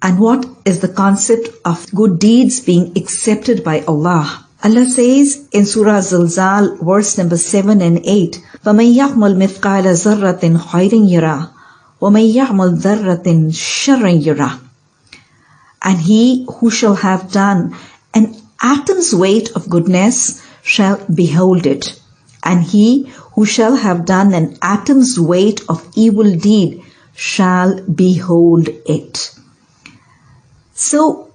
And what is the concept of good deeds being accepted by Allah? Allah says in Surah Zilzal, verse number 7 and 8, وَمَنْ يَعْمَلْ مِثْقَالَ ذَرَّةٍ خَيْرٍ يَرَهُ وَمَنْ يَعْمَلْ ذَرَّةٍ شَرًّا يَرَهُ. And he who shall have done an atom's weight of goodness shall behold it. And he who shall have done an atom's weight of evil deed shall behold it. So,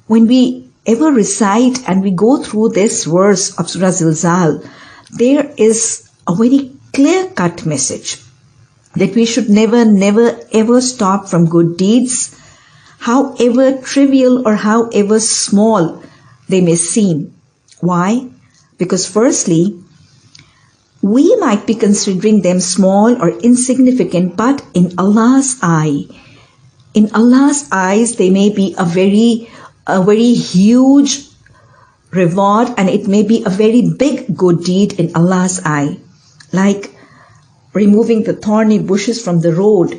when we ever recite and we go through this verse of Surah Zilzal, there is a very clear-cut message that we should never ever stop from good deeds, however trivial or however small they may seem. Why? Because firstly, we might be considering them small or insignificant, but in Allah's eyes, they may be a very huge reward, and it may be a very big good deed in Allah's eye. Like removing the thorny bushes from the road.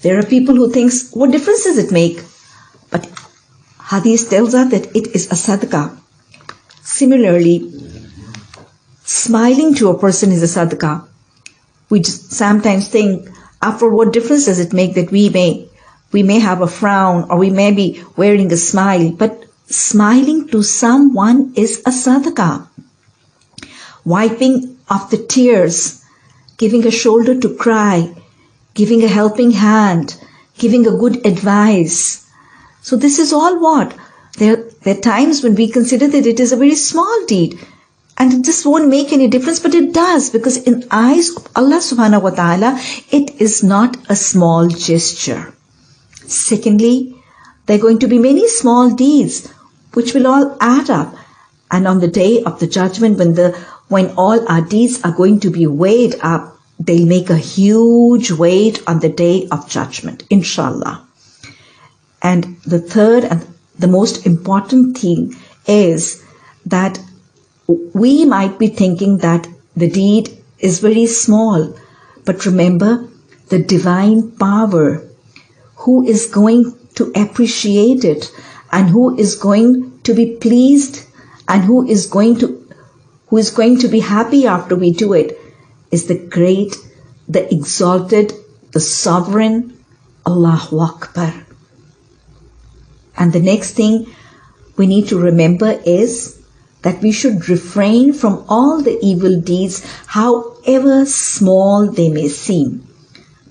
There are people who think, what difference does it make? But Hadith tells us that it is a sadaqah. Similarly, smiling to a person is a sadaqah. We just sometimes think, after what difference does it make that we may have a frown or we may be wearing a smile, but smiling to someone is a sadaqah. Wiping off the tears, giving a shoulder to cry, giving a helping hand, giving a good advice. So this is all what? There are times when we consider that it is a very small deed and this won't make any difference, but it does, because in eyes of Allah subhanahu wa ta'ala, it is not a small gesture. Secondly, there are going to be many small deeds which will all add up. And on the day of the judgment, when all our deeds are going to be weighed up, they'll make a huge weight on the day of judgment, inshallah. And the third and the most important thing is that we might be thinking that the deed is very small, but remember the divine power who is going to appreciate it and who is going to be pleased and who is going to be happy after we do it is the great, the exalted, the sovereign Allahu Akbar. And the next thing we need to remember is that we should refrain from all the evil deeds, however small they may seem.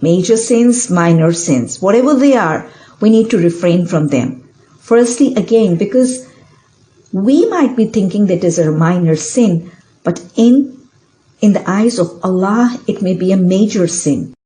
Major sins, minor sins, whatever they are, we need to refrain from them. Firstly, again, because we might be thinking that it is a minor sin, but in the eyes of Allah, it may be a major sin.